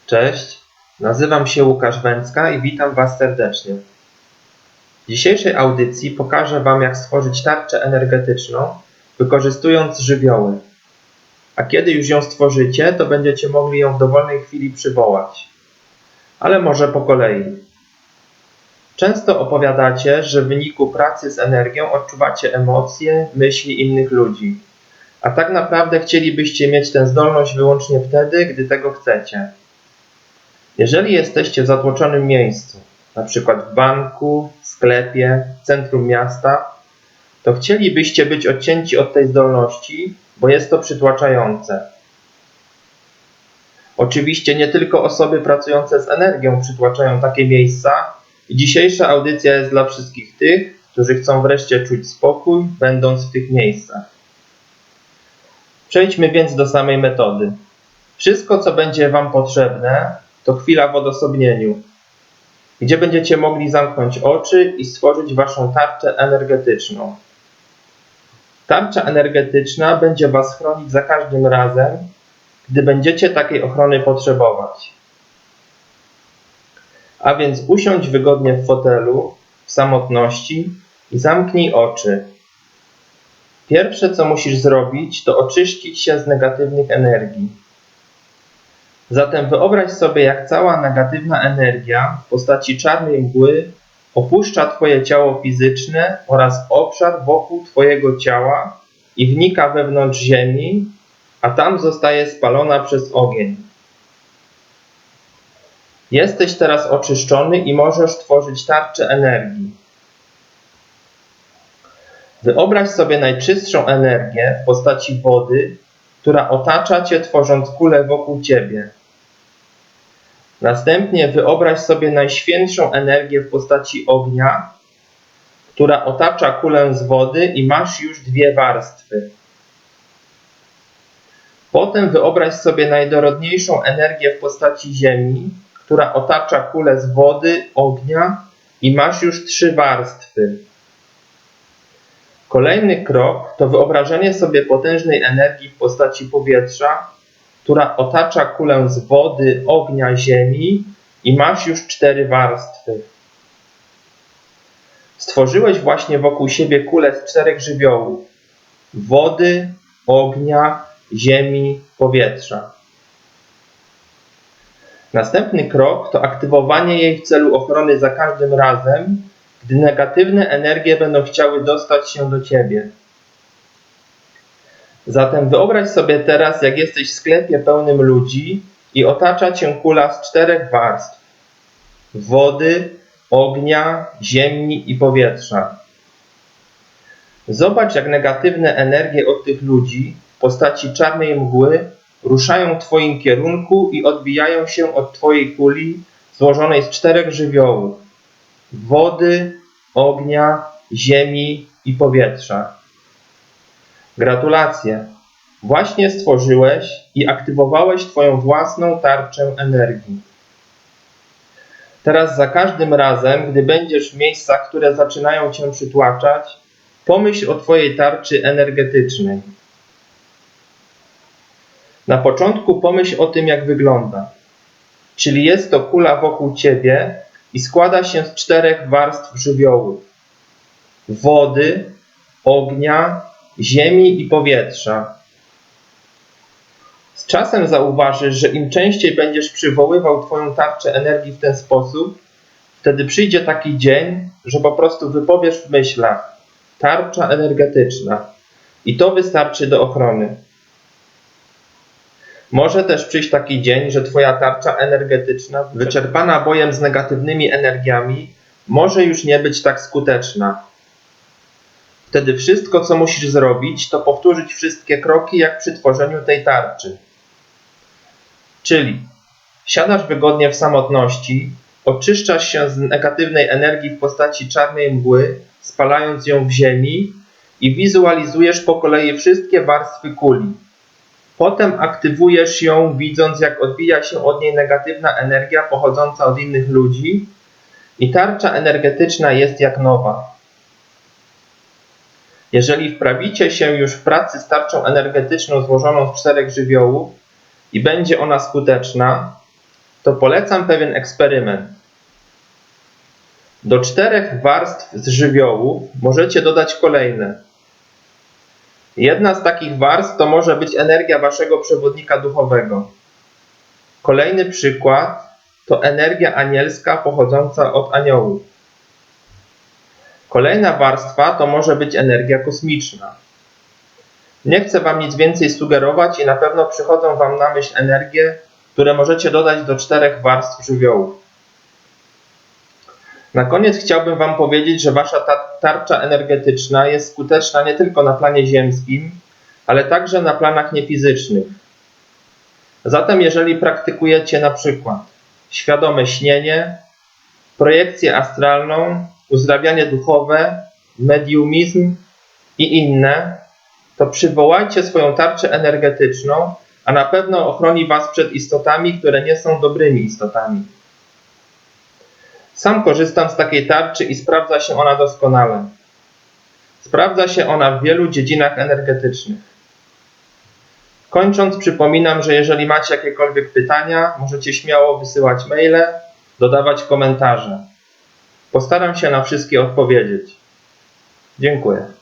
Cześć, nazywam się Łukasz Węcka i witam Was serdecznie. W dzisiejszej audycji pokażę Wam, jak stworzyć tarczę energetyczną, wykorzystując żywioły. A kiedy już ją stworzycie, to będziecie mogli ją w dowolnej chwili przywołać. Ale może po kolei. Często opowiadacie, że w wyniku pracy z energią odczuwacie emocje, myśli innych ludzi. A tak naprawdę chcielibyście mieć tę zdolność wyłącznie wtedy, gdy tego chcecie. Jeżeli jesteście w zatłoczonym miejscu, np. w banku, sklepie, centrum miasta, to chcielibyście być odcięci od tej zdolności, bo jest to przytłaczające. Oczywiście nie tylko osoby pracujące z energią przytłaczają takie miejsca i dzisiejsza audycja jest dla wszystkich tych, którzy chcą wreszcie czuć spokój, będąc w tych miejscach. Przejdźmy więc do samej metody. Wszystko, co będzie Wam potrzebne, to chwila w odosobnieniu, gdzie będziecie mogli zamknąć oczy i stworzyć Waszą tarczę energetyczną. Tarcza energetyczna będzie Was chronić za każdym razem, gdy będziecie takiej ochrony potrzebować. A więc usiądź wygodnie w fotelu, w samotności i zamknij oczy. Pierwsze, co musisz zrobić, to oczyścić się z negatywnych energii. Zatem wyobraź sobie, jak cała negatywna energia w postaci czarnej mgły opuszcza Twoje ciało fizyczne oraz obszar wokół Twojego ciała i wnika wewnątrz ziemi, a tam zostaje spalona przez ogień. Jesteś teraz oczyszczony i możesz tworzyć tarczę energii. Wyobraź sobie najczystszą energię w postaci wody, która otacza Cię, tworząc kulę wokół Ciebie. Następnie wyobraź sobie najświętszą energię w postaci ognia, która otacza kulę z wody i masz już dwie warstwy. Potem wyobraź sobie najdorodniejszą energię w postaci ziemi, która otacza kulę z wody, ognia i masz już trzy warstwy. Kolejny krok to wyobrażenie sobie potężnej energii w postaci powietrza, która otacza kulę z wody, ognia, ziemi i masz już cztery warstwy. Stworzyłeś właśnie wokół siebie kulę z czterech żywiołów: wody, ognia, ziemi, powietrza. Następny krok to aktywowanie jej w celu ochrony za każdym razem, gdy negatywne energie będą chciały dostać się do Ciebie. Zatem wyobraź sobie teraz, jak jesteś w sklepie pełnym ludzi i otacza Cię kula z czterech warstw: wody, ognia, ziemi i powietrza. Zobacz, jak negatywne energie od tych ludzi w postaci czarnej mgły ruszają w Twoim kierunku i odbijają się od Twojej kuli złożonej z czterech żywiołów: wody, ognia, ziemi i powietrza. Gratulacje! Właśnie stworzyłeś i aktywowałeś Twoją własną tarczę energii. Teraz za każdym razem, gdy będziesz w miejscach, które zaczynają Cię przytłaczać, pomyśl o Twojej tarczy energetycznej. Na początku pomyśl o tym, jak wygląda. Czyli jest to kula wokół Ciebie i składa się z czterech warstw żywiołów: wody, ognia, ziemi i powietrza. Z czasem zauważysz, że im częściej będziesz przywoływał Twoją tarczę energii w ten sposób, wtedy przyjdzie taki dzień, że po prostu wypowiesz w myślach: tarcza energetyczna, i to wystarczy do ochrony. Może też przyjść taki dzień, że Twoja tarcza energetyczna, wyczerpana bojem z negatywnymi energiami, może już nie być tak skuteczna. Wtedy wszystko, co musisz zrobić, to powtórzyć wszystkie kroki, jak przy tworzeniu tej tarczy. Czyli siadasz wygodnie w samotności, oczyszczasz się z negatywnej energii w postaci czarnej mgły, spalając ją w ziemi i wizualizujesz po kolei wszystkie warstwy kuli. Potem aktywujesz ją, widząc, jak odbija się od niej negatywna energia pochodząca od innych ludzi i tarcza energetyczna jest jak nowa. Jeżeli wprawicie się już w pracy z tarczą energetyczną złożoną z czterech żywiołów i będzie ona skuteczna, to polecam pewien eksperyment. Do 4 warstw z żywiołu możecie dodać kolejne. Jedna z takich warstw to może być energia waszego przewodnika duchowego. Kolejny przykład to energia anielska pochodząca od aniołów. Kolejna warstwa to może być energia kosmiczna. Nie chcę wam nic więcej sugerować i na pewno przychodzą wam na myśl energie, które możecie dodać do 4 warstw żywiołów. Na koniec chciałbym wam powiedzieć, że wasza tarcza energetyczna jest skuteczna nie tylko na planie ziemskim, ale także na planach niefizycznych. Zatem jeżeli praktykujecie na przykład świadome śnienie, projekcję astralną, uzdrawianie duchowe, mediumizm i inne, to przywołajcie swoją tarczę energetyczną, a na pewno ochroni was przed istotami, które nie są dobrymi istotami. Sam korzystam z takiej tarczy i sprawdza się ona doskonale. Sprawdza się ona w wielu dziedzinach energetycznych. Kończąc, przypominam, że jeżeli macie jakiekolwiek pytania, możecie śmiało wysyłać maile, dodawać komentarze. Postaram się na wszystkie odpowiedzieć. Dziękuję.